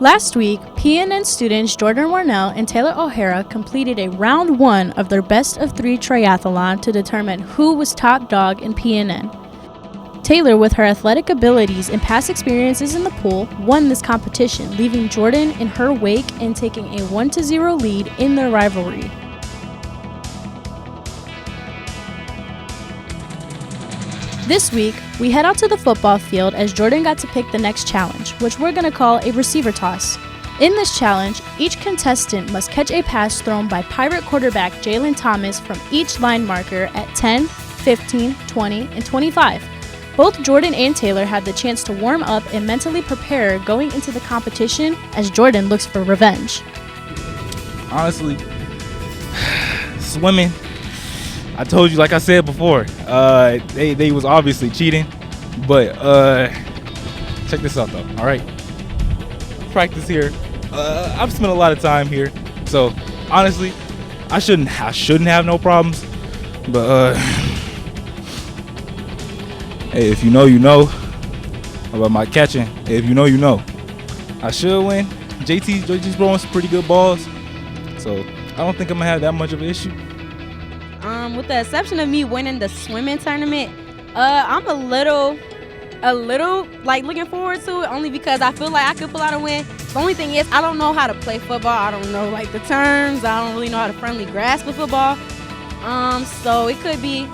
Last week, PNN students Jordan Warnell and Taylor O'Hara completed a round 1 of their best of 3 triathlon to determine who was top dog in PNN. Taylor, with her athletic abilities and past experiences in the pool, won this competition, leaving Jordan in her wake and taking a 1-0 lead in their rivalry. This week, we head out to the football field as Jordan got to pick the next challenge, which we're going to call a receiver toss. In this challenge, each contestant must catch a pass thrown by Pirate quarterback Jalen Thomas from each line marker at 10, 15, 20, and 25. Both Jordan and Taylor had the chance to warm up and mentally prepare going into the competition as Jordan looks for revenge. Honestly, swimming, I told you, like I said before, they was obviously cheating, but check this out though, all right? Practice here. I've spent a lot of time here, so honestly, I shouldn't have no problems, but hey, if you know, you know about my catching. Hey, if you know, you know. I should win. JT's throwing some pretty good balls, so I don't think I'm gonna have that much of an issue. With the exception of me winning the swimming tournament, I'm a little like looking forward to it, only because I feel like I could pull out a win. The only thing is I don't know how to play football. I don't know like the terms. I don't really know how to firmly grasp a football. So it could be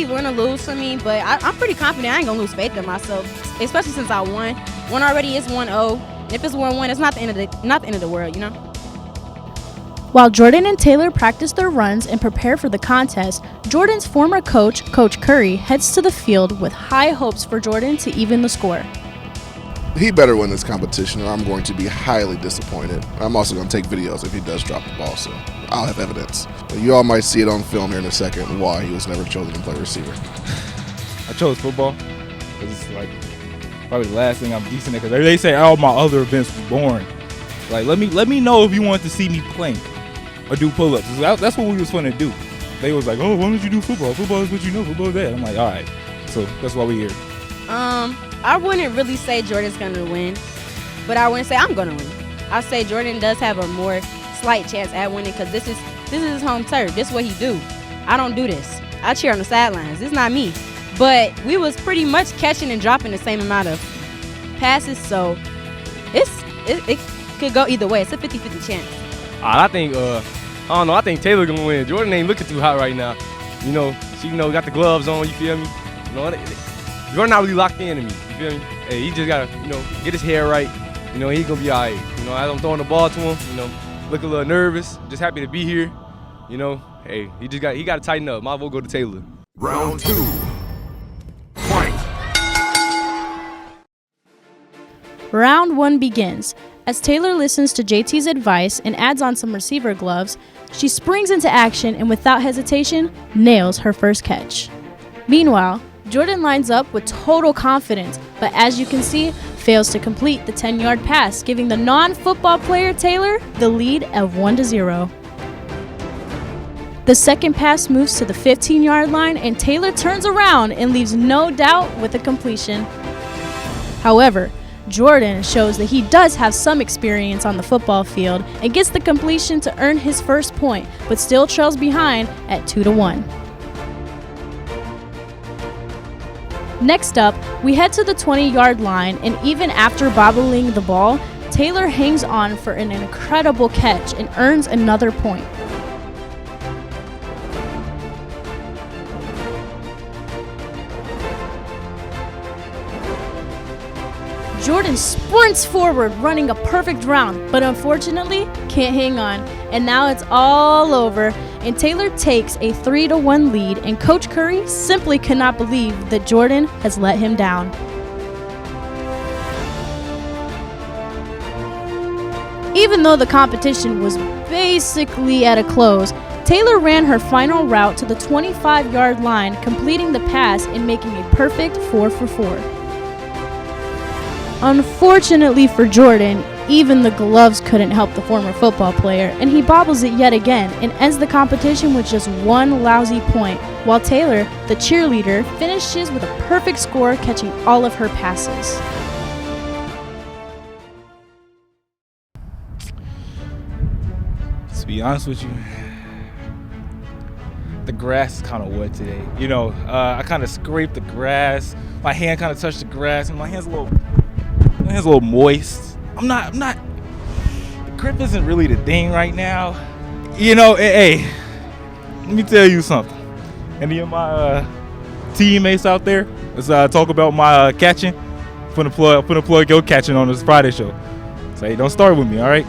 win or lose for me, but I'm pretty confident I ain't gonna lose faith in myself, especially since I won. One already is 1-0. If it's 1-1, it's not the end of the world, you know. While Jordan and Taylor practice their runs and prepare for the contest, Jordan's former coach, Coach Curry, heads to the field with high hopes for Jordan to even the score. He better win this competition or I'm going to be highly disappointed. I'm also going to take videos if he does drop the ball, so I'll have evidence. But you all might see it on film here in a second why he was never chosen to play receiver. I chose football because it's like probably the last thing I'm decent at, because they say all my other events were boring. Like, let me know if you want to see me plank or do pull-ups. That's what we was fun to do. They was like, oh, why don't you do football? Football is what you know. Football is that. I'm like, all right. So that's why we're here. I wouldn't really say Jordan's gonna win, but I wouldn't say I'm gonna win. I say Jordan does have a more slight chance at winning because this is his home turf. This is what he do. I don't do this. I cheer on the sidelines. It's not me. But we was pretty much catching and dropping the same amount of passes, so it could go either way. It's a 50-50 chance. I think I think Taylor gonna win. Jordan ain't looking too hot right now. You know, she got the gloves on. You feel me? You know, Jordan not really locked in to me. You feel me? Hey, he just gotta get his hair right. You know, he's gonna be alright. You know, as I'm throwing the ball to him, look a little nervous. Just happy to be here. You know, hey, he gotta tighten up. Might as well go to Taylor. Round 2. Fight. Round 1 begins. As Taylor listens to JT's advice and adds on some receiver gloves, she springs into action and without hesitation, nails her first catch. Meanwhile, Jordan lines up with total confidence, but as you can see, fails to complete the 10-yard pass, giving the non-football player Taylor the lead of 1-0. The second pass moves to the 15-yard line and Taylor turns around and leaves no doubt with a completion. However, Jordan shows that he does have some experience on the football field and gets the completion to earn his first point, but still trails behind at 2-1. Next up, we head to the 20-yard line, and even after bobbling the ball, Taylor hangs on for an incredible catch and earns another point. Jordan sprints forward, running a perfect round, but unfortunately can't hang on, and now it's all over, and Taylor takes a 3-1 lead, and Coach Curry simply cannot believe that Jordan has let him down. Even though the competition was basically at a close, Taylor ran her final route to the 25-yard line, completing the pass and making a perfect 4 for 4. Unfortunately for Jordan, even the gloves couldn't help the former football player, and he bobbles it yet again and ends the competition with just one lousy point, while Taylor, the cheerleader, finishes with a perfect score, catching all of her passes. be honest with you, the grass is kind of wet today. You know, I kind of scraped the grass. My hand kind of touched the grass, and my hand's a little moist. I'm not. The grip isn't really the thing right now. You know, hey, let me tell you something. Any of my teammates out there, let's talk about my catching. Put a plug your catching on this Friday show. So hey, don't start with me, all right?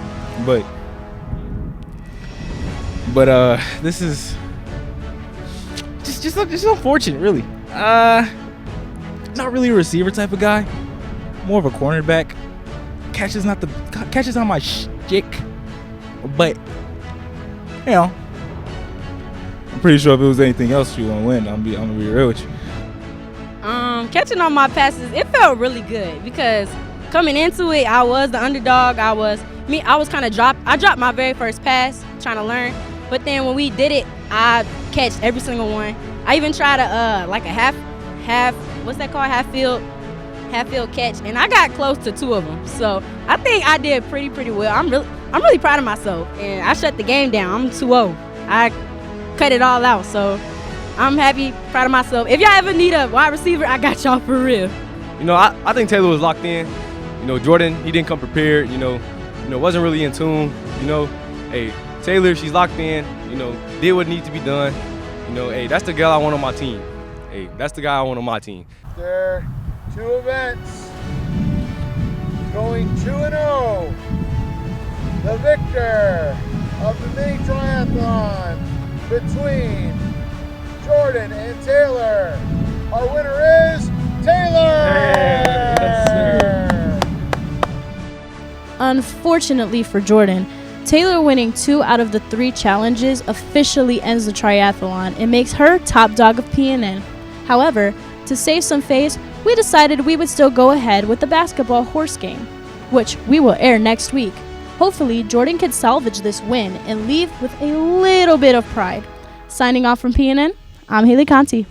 But this is just unfortunate, really. Not really a receiver type of guy. More of a cornerback. Catches not my shtick, but you know, I'm pretty sure if it was anything else, you gonna win. I'm gonna be real with you. Catching on my passes, it felt really good because coming into it, I was the underdog. I was kind of dropped. I dropped my very first pass trying to learn, but then when we did it, I catched every single one. I even tried like a half what's that called, half field catch, and I got close to 2 of them. So I think I did pretty well. I'm really proud of myself, and I shut the game down. I'm 2-0. I cut it all out. So I'm happy, proud of myself. If y'all ever need a wide receiver, I got y'all for real. You know, I think Taylor was locked in. You know, Jordan, he didn't come prepared. You know, wasn't really in tune. You know, hey, Taylor, she's locked in. You know, did what needs to be done. You know, hey, that's the girl I want on my team. Hey, that's the guy I want on my team. There are 2 events going 2-0. The victor of the mini triathlon between Jordan and Taylor. Our winner is Taylor! Yes, sir. Unfortunately for Jordan, Taylor winning 2 out of the 3 challenges officially ends the triathlon and makes her top dog of PNN. However, to save some face, we decided we would still go ahead with the basketball horse game, which we will air next week. Hopefully, Jordan can salvage this win and leave with a little bit of pride. Signing off from PNN, I'm Haley Conti.